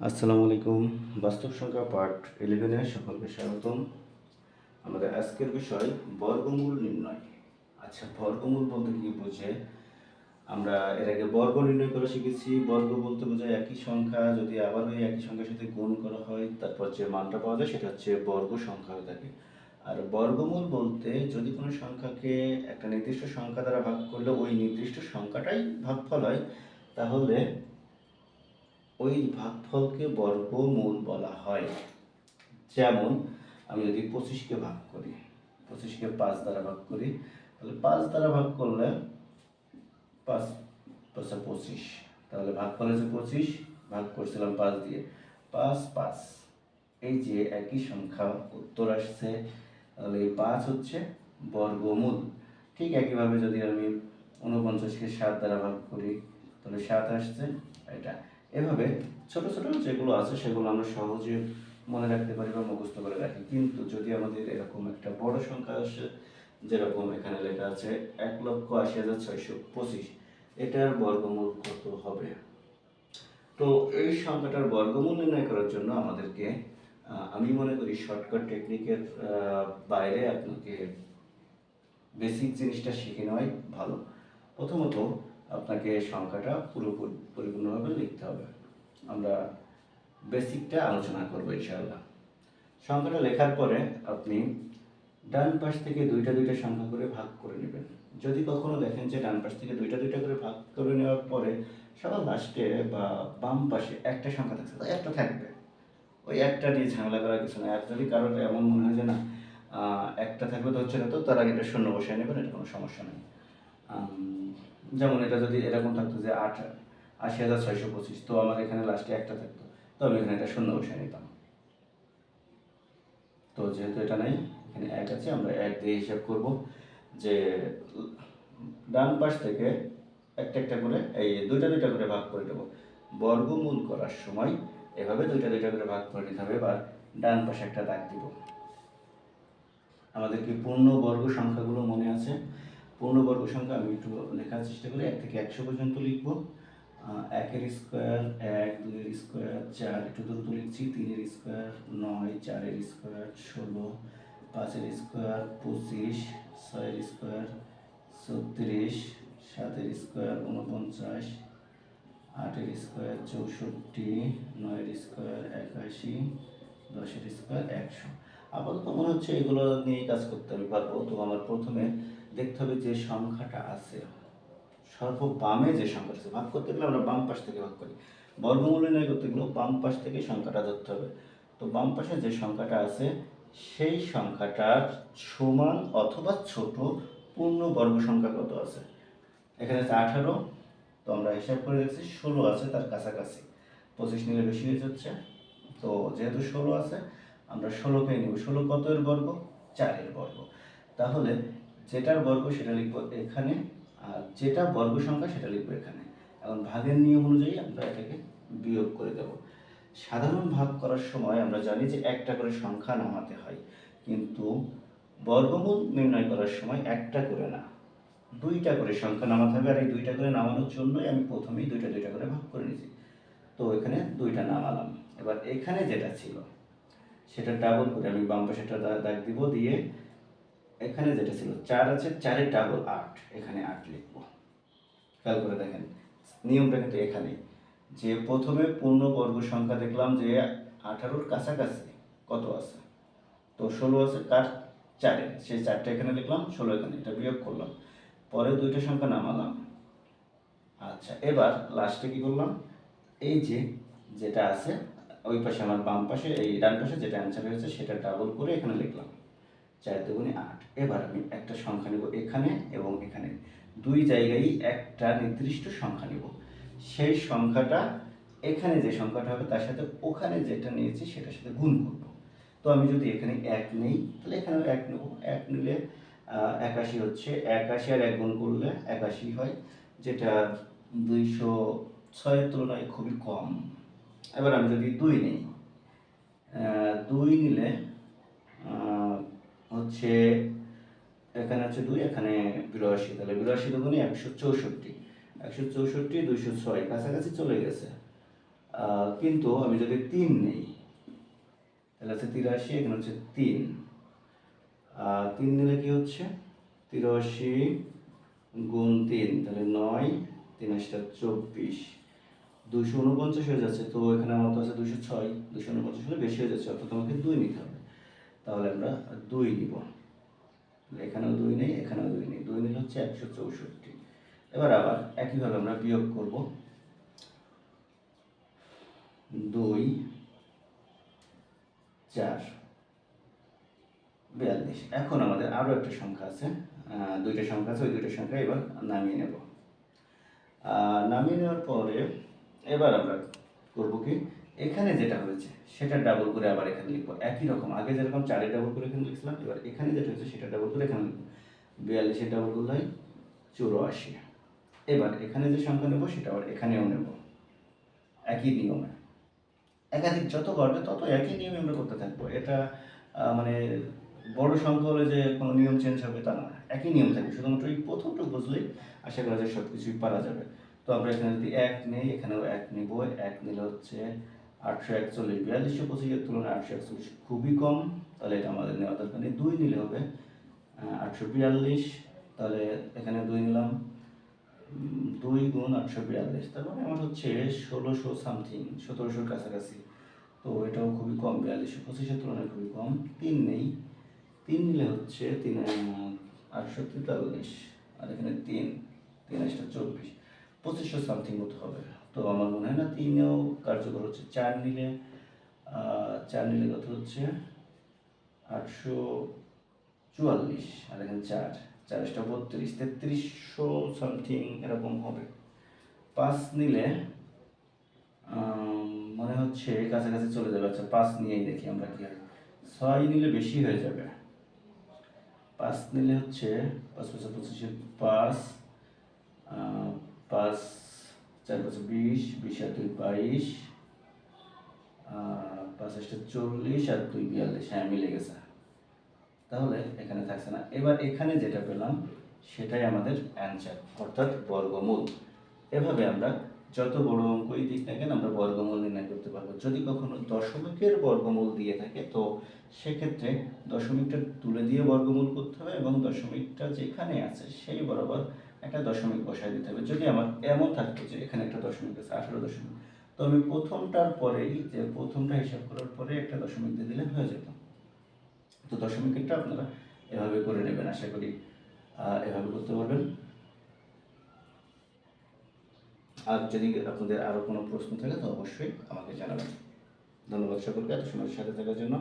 আসসালামু আলাইকুম। বাস্তব সংখ্যা পার্ট 11-এ সকলকে স্বাগতম। আমাদের আজকের বিষয় বর্গমূল নির্ণয়। আচ্ছা, বর্গমূল বলতে কি বোঝে? আমরা এর আগে বর্গ নির্ণয় করে শিখেছি। বর্গ বলতে বোঝায় একই সংখ্যা যদি আবার ওই একই সংখ্যার সাথে গুণ করা হয়, তারপর যে মানটা পাওয়া যায় সেটা হচ্ছে বর্গ সংখ্যা হয়ে থাকে। আর বর্গমূল বলতে যদি কোনো সংখ্যাকে একটা নির্দিষ্ট সংখ্যা দ্বারা ভাগ করলে ওই নির্দিষ্ট সংখ্যাটাই ভাগফল হয়, তাহলে ওই ভাগফলকে বর্গমূল বলা হয়। যেমন আমি যদি 25কে ভাগ করি, 25কে 5 দ্বারা ভাগ করি, তাহলে 5 দ্বারা ভাগ করলে 5 5 25, তাহলে ভাগফল হচ্ছে 25, ভাগ করছিলাম 5 দিয়ে, 5 5, এই যে একই সংখ্যা উত্তর আসছে, তাহলে এই 5 হচ্ছে বর্গমূল। ঠিক একইভাবে যদি আমি 49কে 7 দ্বারা ভাগ করি, তাহলে 7 আসছে এটা। এভাবে ছোট ছোট যেগুলো আছে সেগুলো আমরা সহজে মনে রাখতে পারি বা মুখস্থ করে রাখি। কিন্তু যদি আমাদের এরকম একটা বড় সংখ্যা আসে, যেরকম এখানে লেখা আছে 1,80,625, এটার বর্গমূল কত হবে? তো এই সংখ্যাটার বর্গমূল নির্ণয় করার জন্য আমাদেরকে আমি মনে করি শর্টকাট টেকনিকের বাইরে আপনাকে বেসিক জিনিসটা শিখে নেওয়াই ভালো। প্রথমত আপনাকে সংখ্যাটা পরিপূর্ণভাবে লিখতে হবে। আমরা বেসিকটা আলোচনা করবো ইনশাআল্লাহ। সংখ্যাটা লেখার পরে আপনি ডান পাশ থেকে দুইটা দুইটা সংখ্যা করে ভাগ করে নেবেন। যদি কখনো দেখেন যে ডান পাশ থেকে দুইটা দুইটা করে ভাগ করে নেওয়ার পরে সবার লাস্টে বা বাম পাশে একটা সংখ্যা থাকছে, তো একটা থাকবে, ওই একটা নিয়ে ঝামেলা করার কিছু নেই। আর যদি কারোর এমন মনে হয় যে না একটা থাকবে তো হচ্ছে না, তো তার আগে এটা শূন্য বসায় নেবেন, এটা কোনো সমস্যা নেই। যেমন এটা যদি এরকম থাকতো যে 80,625, তো আমার এখানে লাস্টে একটা থাকতো, তো আমি এখানে এটা শূন্য বসায় নিতাম। তো যেহেতু এটা নাই, এখানে 1 আছে, আমরা 1 দিয়ে হিসাব করব যে ডান পাশ থেকে একটা একটা করে এই দুইটা দুইটা করে ভাগ করে দেবো। বর্গমূল করার সময় এভাবে দুইটা দুইটা করে ভাগ করে নিতে হবে। এবার ডান পাশে একটা দাগ দিব। আমাদের কি পূর্ণবর্গ সংখ্যাগুলো মনে আছে? পূর্ণবর্গ সংখ্যা আমি একটু লেখার চেষ্টা করি, 1 থেকে 100 পর্যন্ত লিখব। 1-এর স্কোয়ার 1, 2-এর স্কোয়ার 4, একটু দ্রুত লিখছি, 3-এর স্কোয়ার 9, 4-এর স্কোয়ার 16, 5-এর স্কোয়ার 25, 6-এর স্কোয়ার 36, 7-এর স্কোয়ার 49, 8-এর স্কোয়ার 64, 9-এর স্কোয়ার 81, 10-এর স্কোয়ার 100। আপাতত মনে হচ্ছে এগুলো নিয়েই কাজ করতে আমি পারবো। তো আমার প্রথমে দেখতে হবে যে সংখ্যাটা আছে, সর্ববামে যে সংখ্যাটা আছে, ভাগ করতে গেলে আমরা বাম পাশ থেকে ভাগ করি, বর্গমূল নির্ণয় করতে গেলেও বাম পাশ থেকে সংখ্যাটা ধরতে হবে। তো বাম পাশে যে সংখ্যাটা আছে সেই সংখ্যাটার সমান অথবা ছোট পূর্ণবর্গ সংখ্যা কত আছে? এখানে আছে 18, তো আমরা হিসাব করে দেখছি 16 আছে তার কাছাকাছি, 25 নিলে বেশি হয়ে যাচ্ছে। তো যেহেতু 16 আছে, আমরা 16কে নিব। 16 কত এর বর্গ? 4-এর বর্গ। তাহলে যেটার বর্গ সেটা লিখবো এখানে, আর যেটা বর্গ সংখ্যা সেটা লিখবো এখানে। এখন ভাগের নিয়ম অনুযায়ী আমরা এটাকে বিয়োগ করে দেব। সাধারণ ভাগ করার সময় আমরা জানি যে একটা করে সংখ্যা নামাতে হয়, কিন্তু বর্গমূল নির্ণয় করার সময় একটা করে না, দুইটা করে সংখ্যা নামাতে হবে। আর এই দুইটা করে নামানোর জন্যই আমি প্রথমেই দুইটা দুইটা করে ভাগ করে নিয়েছি। তো এখানে দুইটা নামালাম। এবার এখানে যেটা ছিল সেটা ডাবল করে আমি বাম পাশেটা দাগ দিব, দিয়ে এখানে যেটা ছিল 4 আছে, 4-এর ডাবল 8, এখানে 8 লিখব। খেয়াল করে দেখেন নিয়মটা কিন্তু এখানে, যে প্রথমে পূর্ণবর্গ সংখ্যা দেখলাম যে 18-র কাছাকাছি কত আছে, তো 16 আছে কার? 4-এ, সেই 4টা এখানে লিখলাম, 16 এখানে, এটা বিয়োগ করলাম, পরে দুইটা সংখ্যা নামালাম। আচ্ছা, এবার লাস্টে কি করলাম, এই যে যেটা আছে ওই পাশে আমার বাম পাশে, এই ডান পাশে যেটা অ্যান্সার হয়েছে সেটা ডাবল করে এখানে লিখলাম, 4 দুগুণে 8। এবার আমি একটা সংখ্যা নেব এখানে এবং এখানে, দুই জায়গায় একটা নির্দিষ্ট সংখ্যা নেব। সেই সংখ্যাটা এখানে যে সংখ্যাটা হবে তার সাথে ওখানে যেটা নিয়েছি সেটার সাথে গুণ করব। তো আমি যদি এখানে 1 নেই, তাহলে এখানেও 1 নেব। 1 নিলে 81 হচ্ছে, 81 আর 1 গুণ করলে 81 হয়, যেটা 206-এর তুলনায় খুবই কম। এবার আমি যদি 2 নিই, 2 নিলে হচ্ছে এখানে হচ্ছে 2, এখানে 82, তাহলে 82 দুগুণে 164, 164 206 কাছাকাছি চলে গেছে। কিন্তু আমি যদি 3 নেই তাহলে হচ্ছে 83, এখানে হচ্ছে 3। 3 নিলে কি হচ্ছে 83 গুণ 3, তাহলে 9, 3 × 24, 249 হয়ে যাচ্ছে। তো এখানে আমার তো আছে 206, 249 হলে বেশি হয়ে যাচ্ছে, অর্থাৎ আমাকে 2 নিতে হবে। তাহলে আমরা 2 নিব। এখানেও 2 নেই, এখানেও 2 নেই, 2 নিলে হচ্ছে 164। এবার আবার একইভাবে আমরা বিয়োগ করব। 2, 4, 42। এখন আমাদের আরও একটা সংখ্যা আছে, দুইটা সংখ্যা আছে, ওই দুইটা সংখ্যা এবার নামিয়ে নেব। নামিয়ে নেওয়ার পরে এবার আমরা করব কি, এখানে যেটা হয়েছে সেটা ডাবল করে আবার এখানে লিখবো। একই রকম আগে যেরকম 4-এর ডাবল করে এখানে লিখছিলাম, এবার এখানে যেটা হয়েছে সেটা ডাবল করে এখানে লিখবো। 42-এর ডাবল করলে 84। এবার এখানে যে সংখ্যা নেব সেটা আবার এখানেও নেব, একই নিয়মে। একাধিক যত বাড়বে তত একই নিয়মে আমরা করতে থাকবো। এটা মানে বড় সংখ্যা হলে যে কোনো নিয়ম চেঞ্জ হবে তা না, একই নিয়ম থাকবে। শুধুমাত্র এই প্রথমটা বুঝলেই আশা করা যায় সব কিছুই পারা যাবে। তো আমরা এখানে যদি 1 নেই, এখানেও 1 নেব। 1 নিলে হচ্ছে 841। 4225-এর তুলনায় 841 খুবই কম, তাহলে এটা আমাদের নেওয়া দরকার নেই। 2 নিলে হবে 842, তাহলে এখানে 2 নিলাম। 2 গুণ 842, তার মানে আমার হচ্ছে 1600 সামথিং, 1700-র কাছাকাছি। তো এটাও খুবই কম, 4225-এর তুলনায় খুবই কম। 3 নেই, 3 নিলে হচ্ছে 843, আর এখানে 3, 3 × 24, 2500 সামথিং মতো হবে। তো আমার মনে হয় না 3-এও কার্যকর হচ্ছে। 4 নিলে 4 নিলে কত হচ্ছে 844, আর এখানে 4, 4 × 32, 3300 সামথিং এরকম হবে। 5 নিলে মনে হচ্ছে কাছাকাছি চলে যাবে। আচ্ছা 5 নিয়েই দেখি আমরা কি হয়। 6 নিলে বেশি হয়ে যাবে। 5 নিলে হচ্ছে 5 × 5 = 25, 5, 5, 4 × 5 = 20, 20 আর 2 = 22, 5 × 8 = 40, আর 2 = 42। হ্যাঁ, মিলে গেছে। তাহলে এখানে থাকছে না। এবার এখানে যেটা পেলাম সেটাই আমাদের অ্যান্সার, অর্থাৎ বর্গমূল। এভাবে আমরা যত বড় অঙ্কই দিক না কেন আমরা বর্গমূল নির্ণয় করতে পারবো। যদি কখনো দশমিকের বর্গমূল দিয়ে থাকে তো সেক্ষেত্রে দশমিকটা তুলে দিয়ে বর্গমূল করতে হবে, এবং দশমিকটা যেখানে আছে সেই বরাবর একটা দশমিক বসায় দিতে হবে। যদি আমার এমন থাকতো যে এখানে একটা দশমিক আছে 18 দশমিক, তো আমি প্রথমটার পরেই যে প্রথমটা হিসাব করার পরে একটা দশমিক দিয়ে দিলে হয়ে যেত। তো দশমিকেরটা আপনারা এভাবে করে নেবেন, আশা করি এভাবে করতে পারবেন। আর যদি আপনাদের আরও কোনো প্রশ্ন থাকে তো অবশ্যই আমাকে জানাবেন। ধন্যবাদ সকলকে এত সময় সাথে থাকার জন্য।